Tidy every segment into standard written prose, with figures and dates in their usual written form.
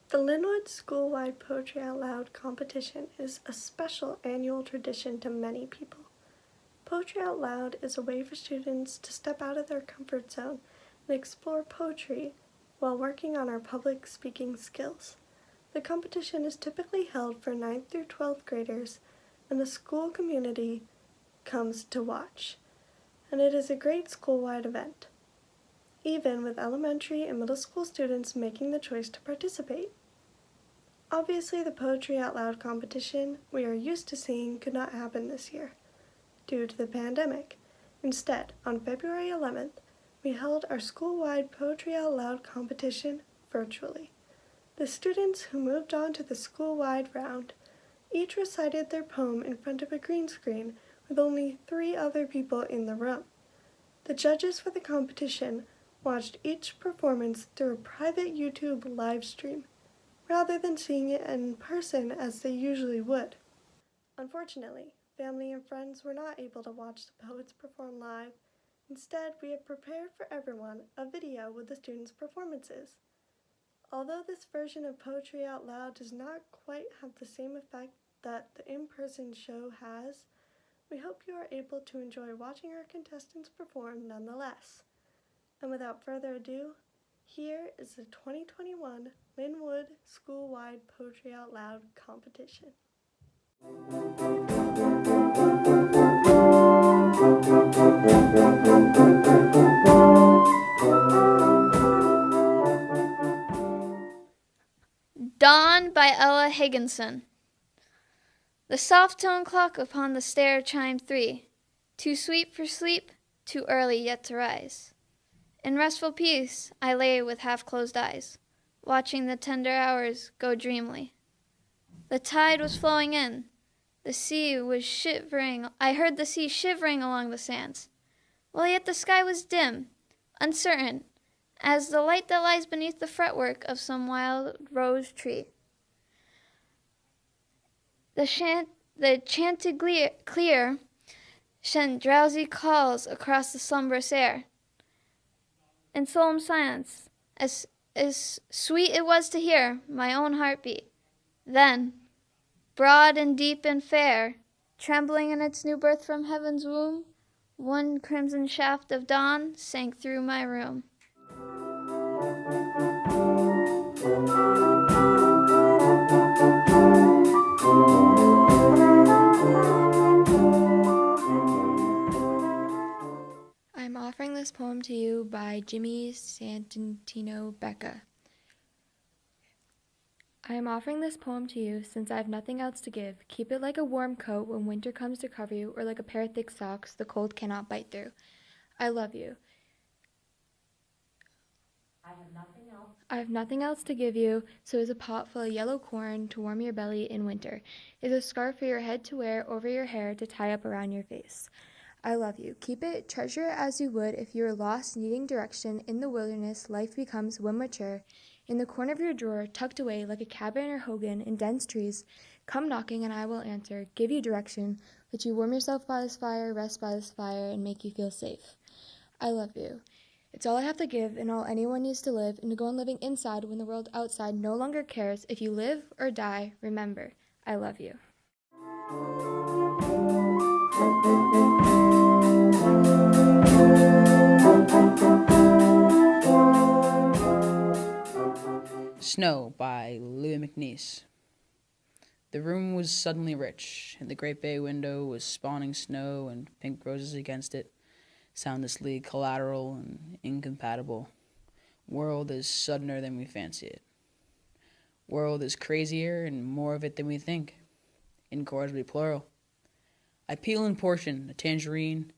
The Lin-Wood school-wide Poetry Out Loud competition is a special annual tradition to many people. Poetry Out Loud is a way for students to step out of their comfort zone and explore poetry while working on our public speaking skills. The competition is typically held for 9th through 12th graders, and the school community comes to watch. And it is a great school-wide event, even with elementary and middle school students making the choice to participate. Obviously, the Poetry Out Loud competition we are used to seeing could not happen this year due to the pandemic. Instead, on February 11th, we held our school-wide Poetry Out Loud competition virtually. The students who moved on to the school-wide round each recited their poem in front of a green screen with only 3 other people in the room. The judges for the competition watched each performance through a private YouTube live stream, rather than seeing it in person as they usually would. Unfortunately, family and friends were not able to watch the poets perform live. Instead, we have prepared for everyone a video with the students' performances. Although this version of Poetry Out Loud does not quite have the same effect that the in-person show has, we hope you are able to enjoy watching our contestants perform nonetheless. And without further ado, here is the 2021 Lin-Wood School-Wide Poetry Out Loud competition. Dawn by Ella Higginson. The soft tone clock upon the stair chimed 3, too sweet for sleep, too early yet to rise. In restful peace I lay with half-closed eyes, watching the tender hours go dreamily. The tide was flowing in, the sea was shivering. I heard the sea shivering along the sands, while yet the sky was dim, uncertain, as the light that lies beneath the fretwork of some wild rose tree. The chanticleer sent drowsy calls across the slumberous air. In solemn silence, as sweet it was to hear my own heartbeat. Then, broad and deep and fair, trembling in its new birth from heaven's womb, one crimson shaft of dawn sank through my room. I'm offering this poem to you by Jimmy Santantino Becca. I am offering this poem to you since I have nothing else to give. Keep it like a warm coat when winter comes to cover you, or like a pair of thick socks the cold cannot bite through. I love you. I have nothing else to give you, so is a pot full of yellow corn to warm your belly in winter. Is a scarf for your head to wear over your hair to tie up around your face. I love you. Keep it, treasure it as you would if you were lost, needing direction. In the wilderness, life becomes when mature. In the corner of your drawer, tucked away like a cabin or hogan in dense trees, come knocking and I will answer, give you direction, let you warm yourself by this fire, rest by this fire, and make you feel safe. I love you. It's all I have to give and all anyone needs to live, and to go on living inside when the world outside no longer cares. If you live or die, remember, I love you. Snow by Louis MacNeice. The room was suddenly rich, and the great bay window was spawning snow and pink roses against it, soundlessly collateral and incompatible. World is suddener than we fancy it. World is crazier and more of it than we think, incorrigibly plural. I peel and portion a tangerine,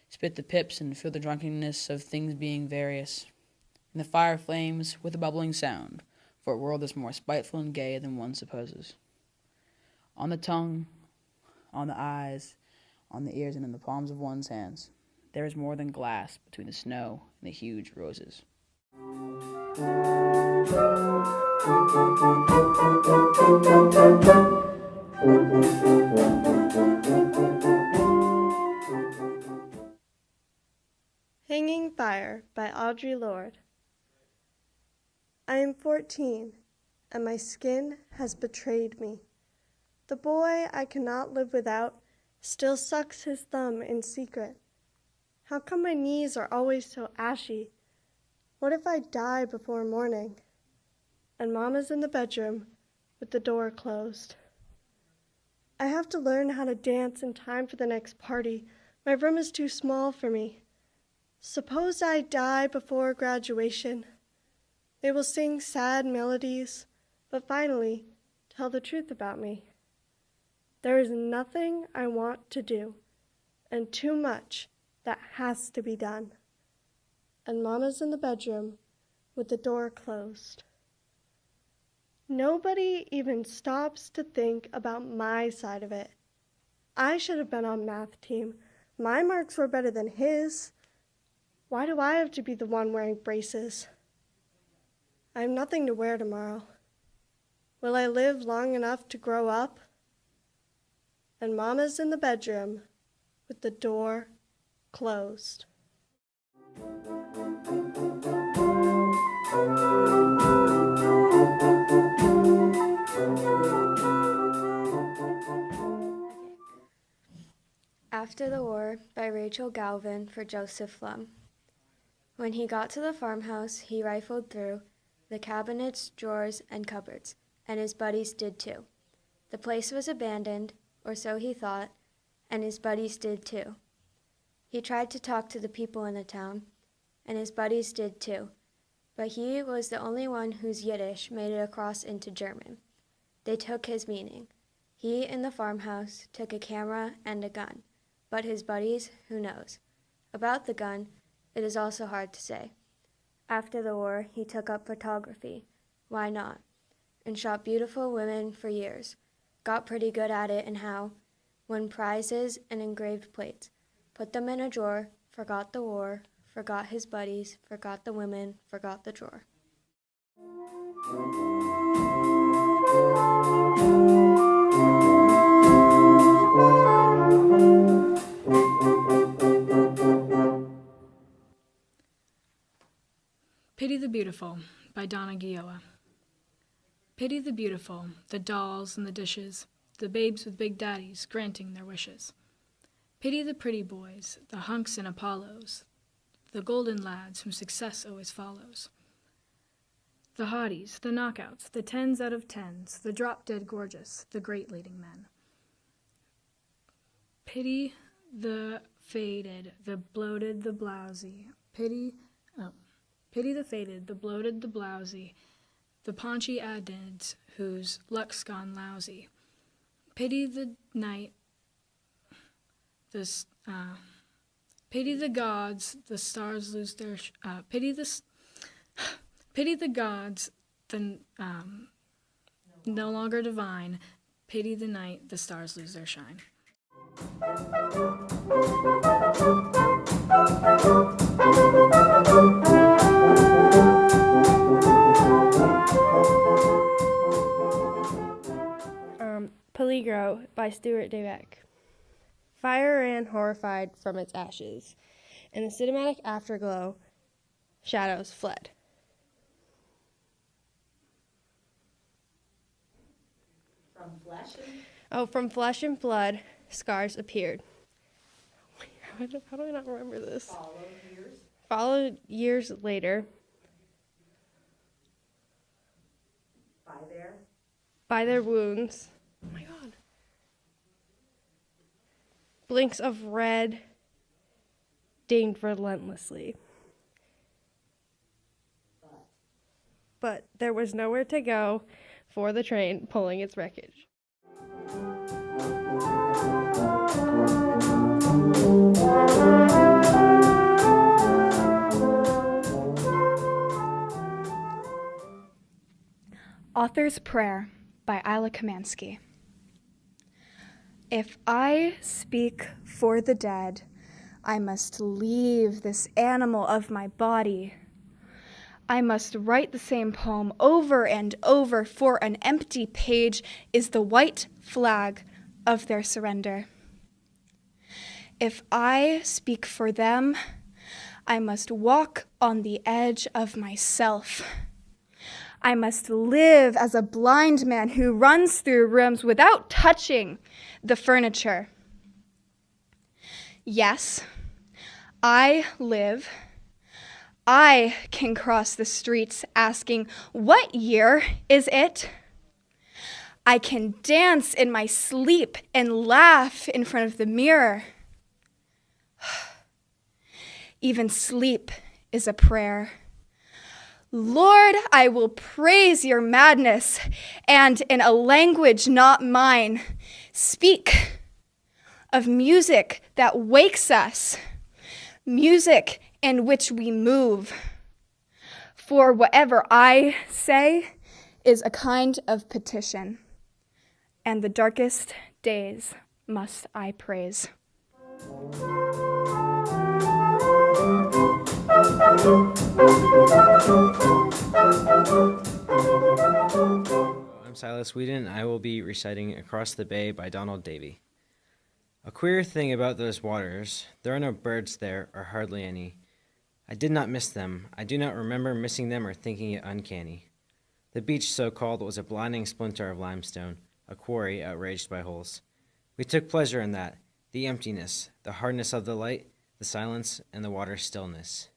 spit the pips and feel the drunkenness of things being various. And the fire flames with a bubbling sound, for a world is more spiteful and gay than one supposes. On the tongue, on the eyes, on the ears, and in the palms of one's hands, there is more than glass between the snow and the huge roses. Hanging Fire by Audre Lorde. I am 14, and my skin has betrayed me. The boy I cannot live without still sucks his thumb in secret. How come my knees are always so ashy? What if I die before morning? And Mama's in the bedroom with the door closed. I have to learn how to dance in time for the next party. My room is too small for me. Suppose I die before graduation. They will sing sad melodies, but finally tell the truth about me. There is nothing I want to do, and too much that has to be done. And Mama's in the bedroom with the door closed. Nobody even stops to think about my side of it. I should have been on math team. My marks were better than his. Why do I have to be the one wearing braces? I have nothing to wear tomorrow. Will I live long enough to grow up? And Mama's in the bedroom with the door closed. After the War by Rachel Galvin for Joseph Lum. When he got to the farmhouse, he rifled through the cabinets, drawers, and cupboards, and his buddies did too. The place was abandoned, or so he thought, and his buddies did too. He tried to talk to the people in the town, and his buddies did too, but he was the only one whose Yiddish made it across into German. They took his meaning. He, in the farmhouse, took a camera and a gun, but his buddies, who knows? About the gun, it is also hard to say. After the war, he took up photography. Why not? And shot beautiful women for years. Got pretty good at it and how. Won prizes and engraved plates. Put them in a drawer, forgot the war, forgot his buddies, forgot the women, forgot the drawer. Pity the Beautiful by Donna Gioia. Pity the beautiful, the dolls and the dishes, the babes with big daddies granting their wishes. Pity the pretty boys, the hunks and Apollos, the golden lads whom success always follows. The hotties, the knockouts, the 10s out of 10s, the drop-dead gorgeous, the great leading men. Pity the faded, the bloated, the blousy. Pity the faded, the bloated, the blousy, the paunchy addids whose luck's gone lousy. Pity the night, pity the gods, the stars lose their pity the gods, the no longer divine. Pity the night, the stars lose their shine. Peligro by Stuart Dweck. Fire ran horrified from its ashes. In the cinematic afterglow, shadows fled. From flesh and blood, scars appeared. How do I not remember this? Followed years later. By their wounds. Oh my God. Blinks of red dinged relentlessly. But there was nowhere to go for the train pulling its wreckage. Author's Prayer by Isla Kamansky. If I speak for the dead, I must leave this animal of my body. I must write the same poem over and over, for an empty page is the white flag of their surrender. If I speak for them, I must walk on the edge of myself. I must live as a blind man who runs through rooms without touching the furniture. Yes, I live. I can cross the streets asking, "What year is it?" I can dance in my sleep and laugh in front of the mirror. Even sleep is a prayer. Lord, I will praise your madness, and in a language not mine, speak of music that wakes us, music in which we move. For whatever I say is a kind of petition, and the darkest days must I praise. I'm Silas Whedon. I will be reciting Across the Bay by Donald Davy. A queer thing about those waters, there are no birds there, or hardly any. I did not miss them. I do not remember missing them or thinking it uncanny. The beach, so-called, was a blinding splinter of limestone, a quarry outraged by holes. We took pleasure in that, the emptiness, the hardness of the light, the silence, and the water's stillness.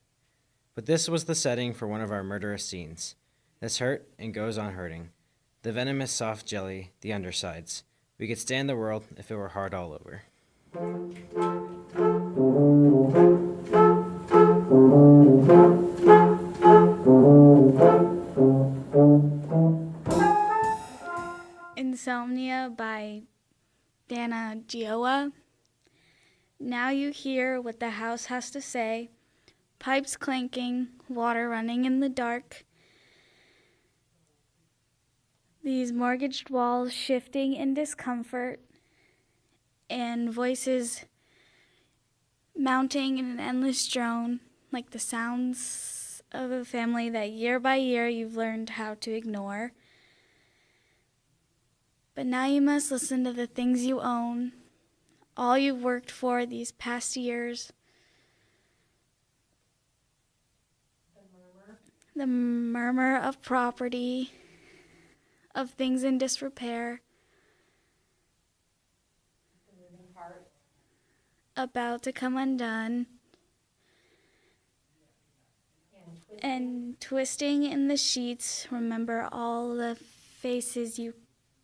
But this was the setting for one of our murderous scenes. This hurt and goes on hurting. The venomous soft jelly, the undersides. We could stand the world if it were hard all over. Insomnia by Dana Gioa. Now you hear what the house has to say. Pipes clanking, water running in the dark. These mortgaged walls shifting in discomfort, and voices mounting in an endless drone, like the sounds of a family that year by year you've learned how to ignore. But now you must listen to the things you own, all you've worked for these past years. The murmur of property, of things in disrepair, about to come undone, and twisting in the sheets, remember all the faces you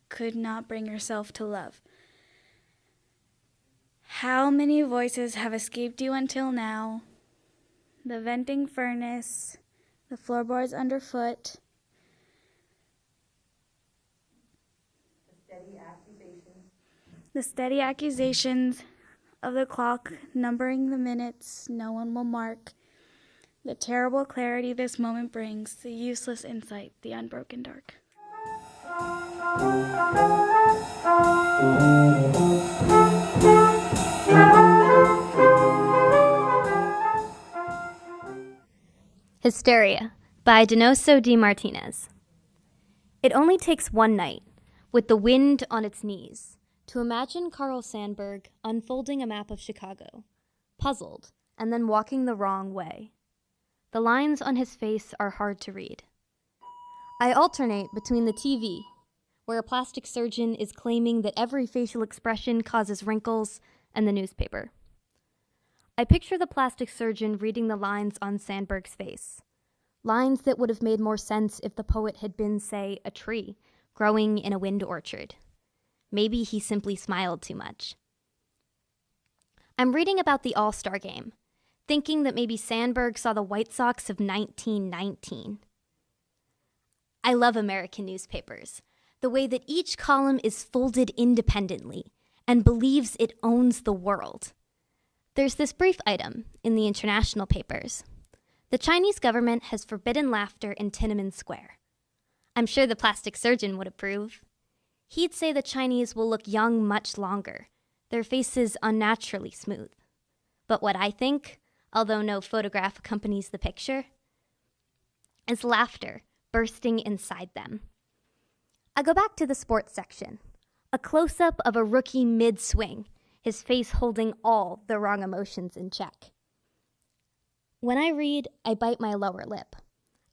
could not bring yourself to love. How many voices have escaped you until now? The venting furnace, the floorboards underfoot, the steady accusations of the clock numbering the minutes no one will mark, the terrible clarity this moment brings, the useless insight, the unbroken dark. Hysteria by Donoso D. Martinez. It only takes one night, with the wind on its knees, to imagine Carl Sandburg unfolding a map of Chicago, puzzled, and then walking the wrong way. The lines on his face are hard to read. I alternate between the TV, where a plastic surgeon is claiming that every facial expression causes wrinkles, and the newspaper. I picture the plastic surgeon reading the lines on Sandburg's face, lines that would have made more sense if the poet had been, say, a tree growing in a wind orchard. Maybe he simply smiled too much. I'm reading about the All-Star game, thinking that maybe Sandburg saw the White Sox of 1919. I love American newspapers, the way that each column is folded independently and believes it owns the world. There's this brief item in the international papers. The Chinese government has forbidden laughter in Tiananmen Square. I'm sure the plastic surgeon would approve. He'd say the Chinese will look young much longer, their faces unnaturally smooth. But what I think, although no photograph accompanies the picture, is laughter bursting inside them. I go back to the sports section, a close-up of a rookie mid-swing, his face holding all the wrong emotions in check. When I read, I bite my lower lip.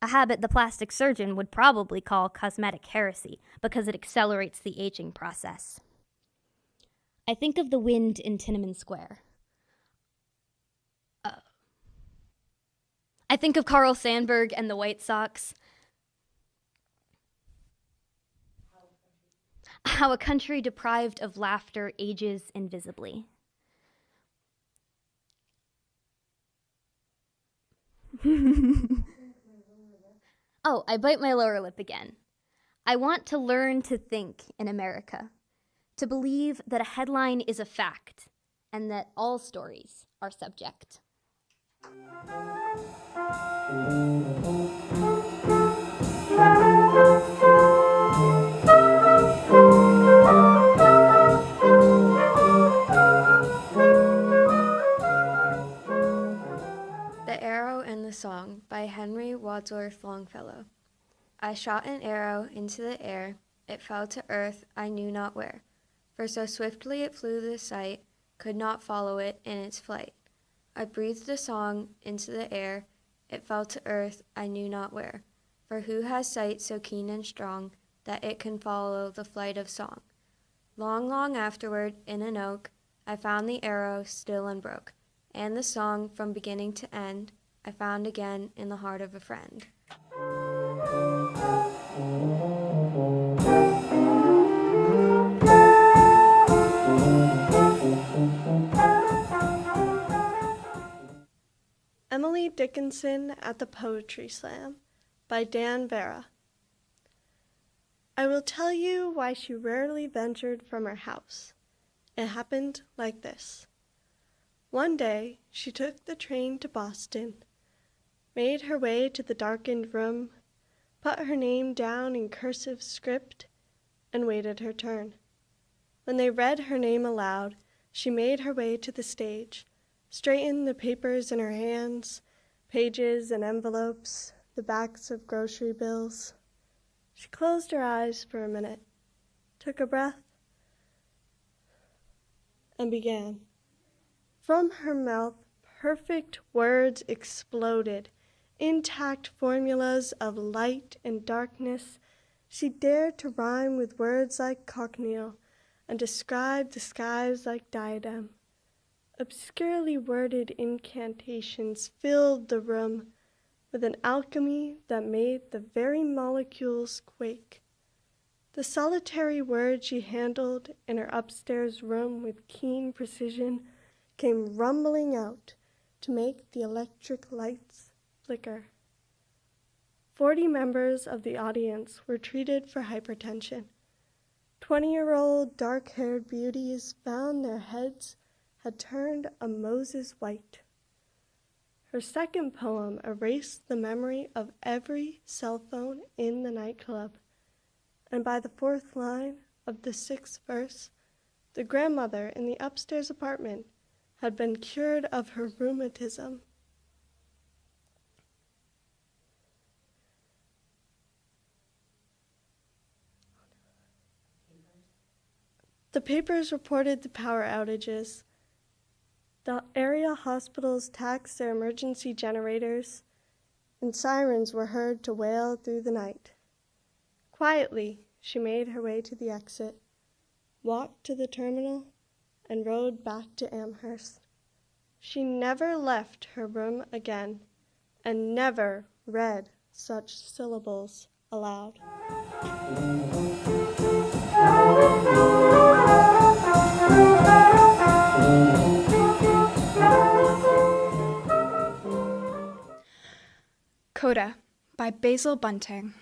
a habit the plastic surgeon would probably call cosmetic heresy because it accelerates the aging process. I think of the wind in Tiananmen Square. I think of Carl Sandburg and the White Sox. How a country deprived of laughter ages invisibly. Oh, I bite my lower lip again. I want to learn to think in America, to believe that a headline is a fact and that all stories are subject. The Arrow and the Song by Henry Wadsworth Longfellow. I shot an arrow into the air, it fell to earth, I knew not where, for so swiftly it flew the sight, could not follow it in its flight. I breathed a song into the air, it fell to earth, I knew not where, for who has sight so keen and strong, that it can follow the flight of song? Long, long afterward, in an oak, I found the arrow still unbroke, and the song from beginning to end, I found again in the heart of a friend. Emily Dickinson at the Poetry Slam by Dan Vera. I will tell you why she rarely ventured from her house. It happened like this. One day, she took the train to Boston, made her way to the darkened room, put her name down in cursive script, and waited her turn. When they read her name aloud, she made her way to the stage, straightened the papers in her hands, pages and envelopes, the backs of grocery bills. She closed her eyes for a minute, took a breath, and began. From her mouth, perfect words exploded, intact formulas of light and darkness. She dared to rhyme with words like cochineal and describe the skies like diadem. Obscurely worded incantations filled the room with an alchemy that made the very molecules quake. The solitary word she handled in her upstairs room with keen precision came rumbling out to make the electric lights flicker. 40 members of the audience were treated for hypertension. 20-year-old dark-haired beauties found their heads had turned a Moses white. Her second poem erased the memory of every cell phone in the nightclub, and by the fourth line of the sixth verse, the grandmother in the upstairs apartment had been cured of her rheumatism. The papers reported the power outages. The area hospitals taxed their emergency generators, and sirens were heard to wail through the night. Quietly, she made her way to the exit, walked to the terminal, and rode back to Amherst. She never left her room again, and never read such syllables aloud. Coda by Basil Bunting.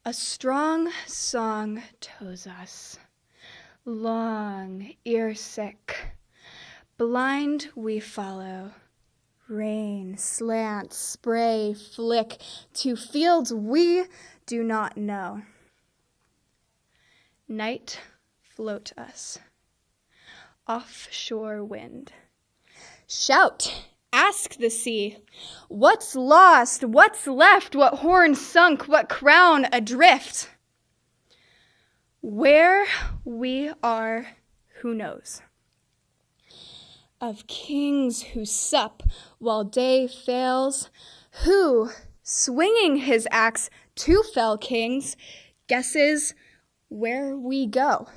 A strong song tows us, long, ear-sick. Blind we follow, rain, slant, spray, flick, to fields we do not know. Night float us, offshore wind. Shout! Ask the sea, what's lost, what's left, what horn sunk, what crown adrift? Where we are, who knows? Of kings who sup while day fails, who swinging his axe to fell kings, guesses where we go.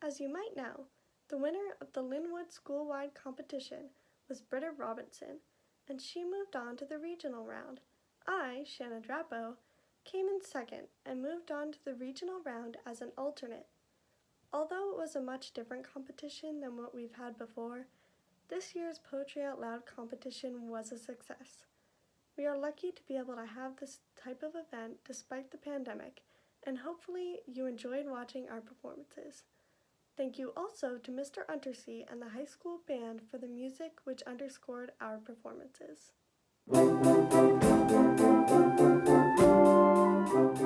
As you might know, the winner of the Lin-Wood school-wide competition was Britta Robinson, and she moved on to the regional round. I, Shanna Drapo, came in second and moved on to the regional round as an alternate. Although it was a much different competition than what we've had before, this year's Poetry Out Loud competition was a success. We are lucky to be able to have this type of event despite the pandemic, and hopefully you enjoyed watching our performances. Thank you also to Mr. Untersea and the high school band for the music which underscored our performances.